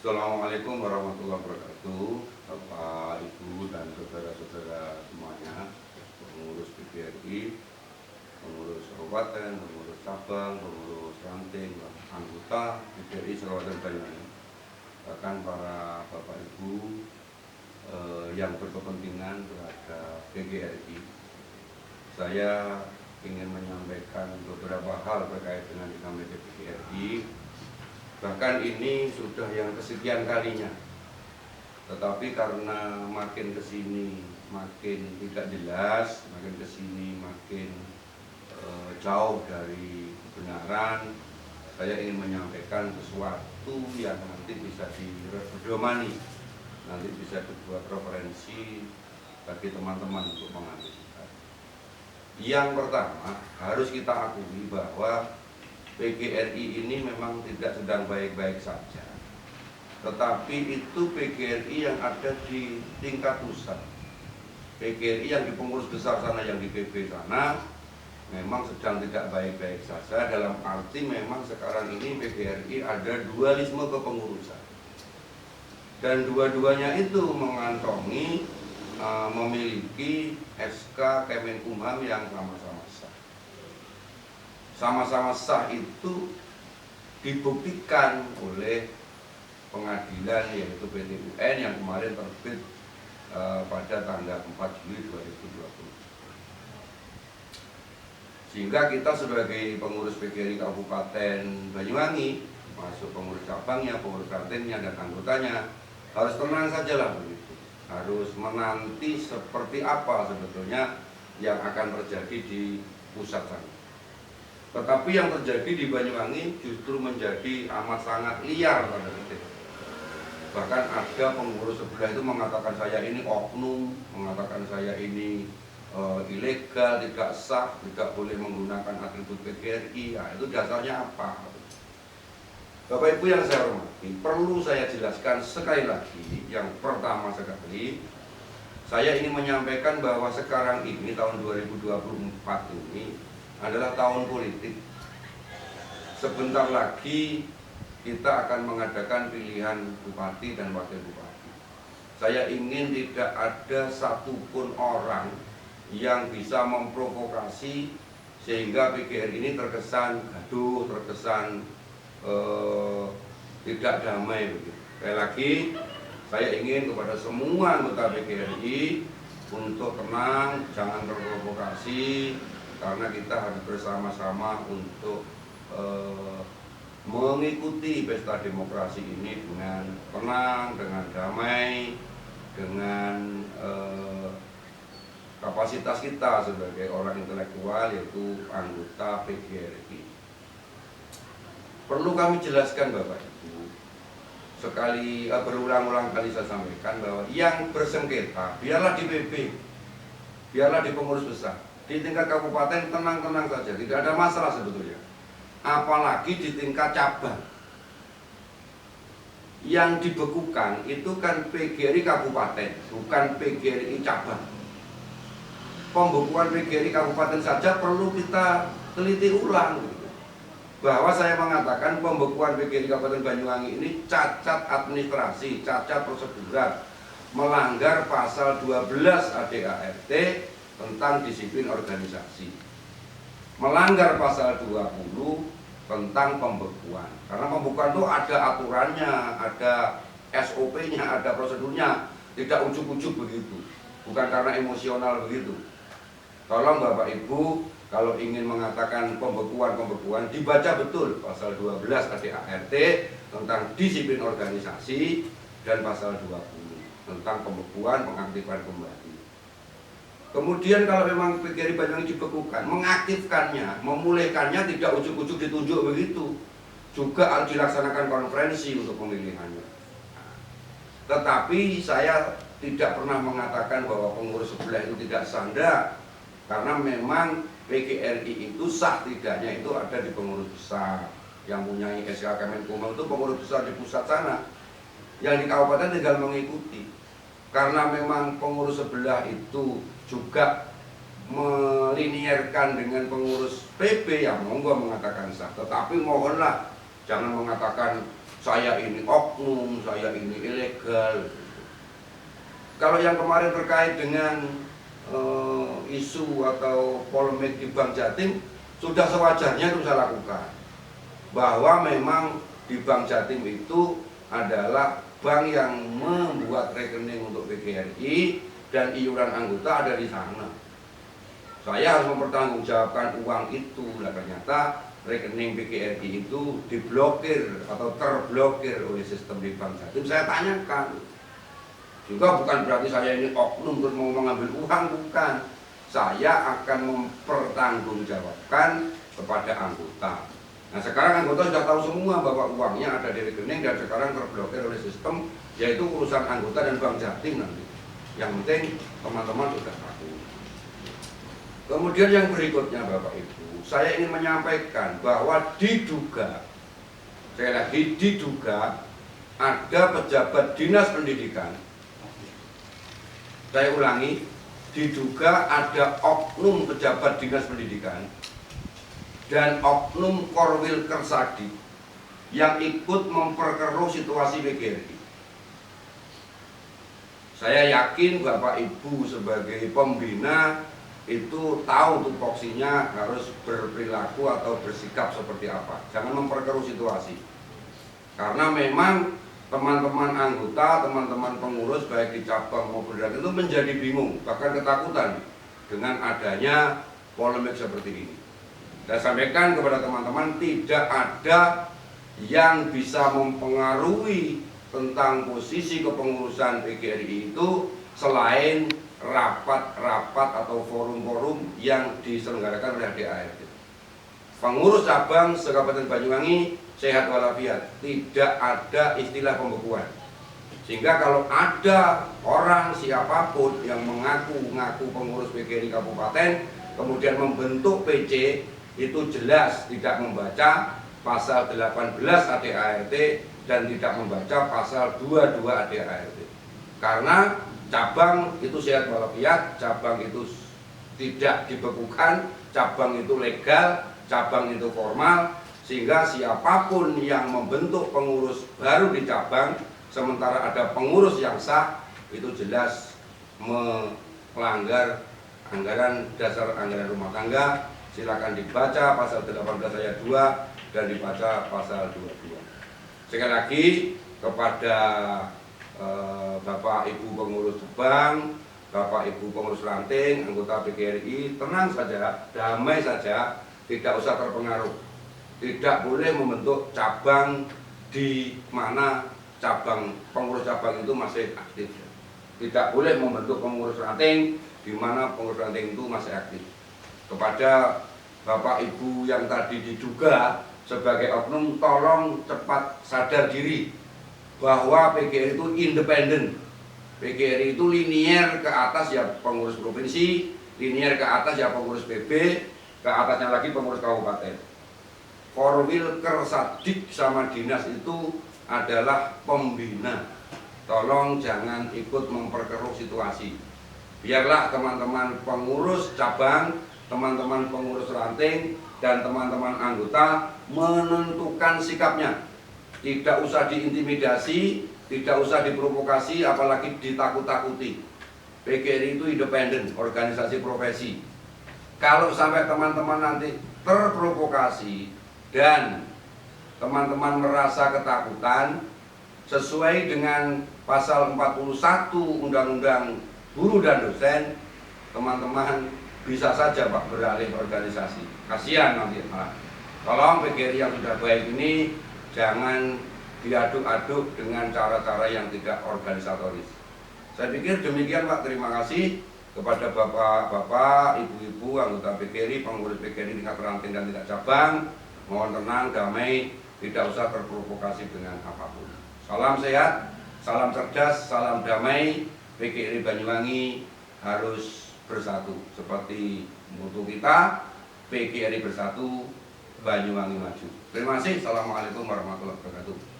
Assalamualaikum warahmatullahi wabarakatuh, Bapak, Ibu, dan saudara-saudara semuanya, pengurus PGRI, pengurus kabupaten, pengurus cabang, pengurus ranting, anggota PGRI Kabupaten Banyuwangi, bahkan para Bapak Ibu yang berkepentingan terhadap PGRI. Saya ingin menyampaikan beberapa hal terkait dengan dinamika PGRI. Bahkan ini sudah yang kesekian kalinya, tetapi karena makin kesini makin tidak jelas, makin kesini makin jauh dari kebenaran, saya ingin menyampaikan sesuatu yang nanti bisa dipedomani, nanti bisa dibuat referensi bagi teman-teman untuk mengambil sikap. Yang pertama, harus kita akui bahwa PGRI ini memang tidak sedang baik-baik saja, tetapi itu PGRI yang ada di tingkat pusat, PGRI yang di pengurus besar sana, yang di PB sana, memang sedang tidak baik-baik saja. Dalam arti memang sekarang ini PGRI ada dualisme kepengurusan, dan dua-duanya itu mengantongi memiliki SK Kemenkumham yang sama-sama sah. Sama-sama sah itu dibuktikan oleh pengadilan, yaitu PT UN yang kemarin terbit pada tanggal 4 Juli 2020. Sehingga kita sebagai pengurus PGRI Kabupaten Banyuwangi, masuk pengurus cabangnya, pengurus rantingnya, dan anggotanya, harus tenang sajalah begitu. Harus menanti seperti apa sebetulnya yang akan terjadi di pusat sana. Tetapi yang terjadi di Banyuwangi justru menjadi amat sangat liar pada titik. Bahkan ada pengurus sebelah itu mengatakan saya ini oknum, mengatakan saya ini ilegal, tidak sah, tidak boleh menggunakan atribut PGRI. Nah, itu dasarnya apa? Bapak Ibu yang saya hormati, perlu saya jelaskan sekali lagi. Yang pertama sekali, saya ingin menyampaikan bahwa sekarang ini tahun 2024 ini adalah tahun politik. Sebentar lagi kita akan mengadakan pilihan bupati dan wakil bupati. Saya ingin tidak ada satupun orang yang bisa memprovokasi sehingga PGRI ini terkesan gaduh, terkesan tidak damai begitu. Sekali lagi, saya ingin kepada semua anggota PGRI untuk tenang, jangan terprovokasi, karena kita harus bersama-sama untuk mengikuti pesta demokrasi ini dengan tenang, dengan damai, dengan kapasitas kita sebagai orang intelektual, yaitu anggota PGRI. Perlu kami jelaskan Bapak Ibu, sekali berulang-ulang kali saya sampaikan bahwa yang bersengketa biarlah di PB, biarlah di pengurus besar. Di tingkat kabupaten tenang-tenang saja, tidak ada masalah sebetulnya. Apalagi di tingkat cabang. Yang dibekukan itu kan PGRI kabupaten, bukan PGRI cabang. Pembekuan PGRI kabupaten saja perlu kita teliti ulang. Bahwa saya mengatakan pembekuan PGRI Kabupaten Banyuwangi ini cacat administrasi, cacat prosedural, melanggar pasal 12 ADART tentang disiplin organisasi, melanggar pasal 20 tentang pembekuan. Karena pembekuan itu ada aturannya, ada SOP-nya, ada prosedurnya, tidak ujuk-ujuk begitu, bukan karena emosional begitu. Tolong Bapak Ibu, kalau ingin mengatakan pembekuan dibaca betul pasal 12 ADART tentang disiplin organisasi dan pasal 20 tentang pembekuan, pengaktifan kembali. Kemudian kalau memang PGRI Banyuwangi dibekukan, mengaktifkannya, memulihkannya tidak ujuk-ujuk ditunjuk begitu. Juga harus dilaksanakan konferensi untuk pemilihannya. Tetapi saya tidak pernah mengatakan bahwa pengurus sebelah itu tidak sah, karena memang PGRI itu sah tidaknya itu ada di pengurus besar yang punya SK Kemenkumham, itu pengurus besar di pusat sana. Yang di kabupaten tinggal mengikuti. Karena memang pengurus sebelah itu juga melinierkan dengan pengurus PB, yang monggo mengatakan sah. Tetapi mohonlah jangan mengatakan saya ini oknum, saya ini ilegal. Kalau yang kemarin terkait dengan isu atau polemik di Bank Jatim, sudah sewajarnya itu saya lakukan. Bahwa memang di Bank Jatim itu adalah bank yang membuat rekening untuk PGRI dan iuran anggota ada di sana. Saya harus mempertanggungjawabkan uang itu. Nah, ternyata rekening PGRI itu diblokir atau terblokir oleh sistem di Bank Jatim. Saya tanyakan. Juga bukan berarti saya ini oknum terus mau mengambil uang, bukan. Saya akan mempertanggungjawabkan kepada anggota. Nah, sekarang anggota sudah tahu semua bahwa uangnya ada di rekening dan sekarang terblokir oleh sistem, yaitu urusan anggota dan Bank Jatim nanti. Yang penting teman-teman sudah tahu. Kemudian yang berikutnya Bapak Ibu, saya ingin menyampaikan bahwa diduga, sekali lagi diduga ada pejabat dinas pendidikan. Saya ulangi, diduga ada oknum pejabat dinas pendidikan dan oknum Korwil Kersadi yang ikut memperkeruh situasi PGRI. Saya yakin Bapak Ibu sebagai pembina itu tahu tupoksinya harus berperilaku atau bersikap seperti apa. Jangan memperkeruh situasi. Karena memang teman-teman anggota, teman-teman pengurus baik di cabang maupun di itu menjadi bingung, bahkan ketakutan dengan adanya polemik seperti ini. Saya sampaikan kepada teman-teman, tidak ada yang bisa mempengaruhi tentang posisi kepengurusan PGRI itu selain rapat-rapat atau forum-forum yang diselenggarakan oleh DART. Pengurus cabang se-Kabupaten Banyuwangi sehat walafiat, tidak ada istilah pembekuan. Sehingga kalau ada orang siapapun yang mengaku pengurus PGRI kabupaten kemudian membentuk PC, itu jelas tidak membaca pasal 18 ADART dan tidak membaca pasal 22 ADART. Karena cabang itu sehat walafiat, cabang itu tidak dibekukan, cabang itu legal, cabang itu formal, sehingga siapapun yang membentuk pengurus baru di cabang sementara ada pengurus yang sah, itu jelas melanggar dasar anggaran rumah tangga. Silakan dibaca pasal 18 ayat 2 dan dibaca pasal 22. Sekali lagi kepada Bapak Ibu pengurus cabang, Bapak Ibu pengurus ranting, anggota PGRI, tenang saja, damai saja, tidak usah terpengaruh. Tidak boleh membentuk cabang di mana pengurus cabang itu masih aktif. Tidak boleh membentuk pengurus ranting di mana pengurus ranting itu masih aktif. Kepada Bapak Ibu yang tadi diduga sebagai oknum, tolong cepat sadar diri bahwa PGRI itu independen. PGRI itu linier ke atas ya pengurus provinsi, linier ke atas ya pengurus PB, ke atasnya lagi pengurus kabupaten. Korwil Kersadik sama dinas itu adalah pembina. Tolong jangan ikut memperkeruh situasi. Biarlah teman-teman pengurus cabang, teman-teman pengurus ranting, dan teman-teman anggota menentukan sikapnya. Tidak usah diintimidasi, tidak usah diprovokasi, apalagi ditakut-takuti. PGRI itu independen, organisasi profesi. Kalau sampai teman-teman nanti terprovokasi dan teman-teman merasa ketakutan, sesuai dengan pasal 41 Undang-Undang Guru dan Dosen, teman-teman bisa saja Pak beralih organisasi. Kasihan nanti Pak. Tolong PGRI yang sudah baik ini jangan diaduk-aduk dengan cara-cara yang tidak organisatoris. Saya pikir demikian Pak, terima kasih kepada bapak-bapak, ibu-ibu, anggota PGRI, pengurus PGRI tingkat ranting dan tingkat cabang. Mohon tenang, damai, tidak usah terprovokasi dengan apapun. Salam sehat, salam cerdas, salam damai. PGRI Banyuwangi harus bersatu seperti mutu kita, PGRI bersatu, Banyuwangi maju. Terima kasih. Assalamualaikum warahmatullahi wabarakatuh.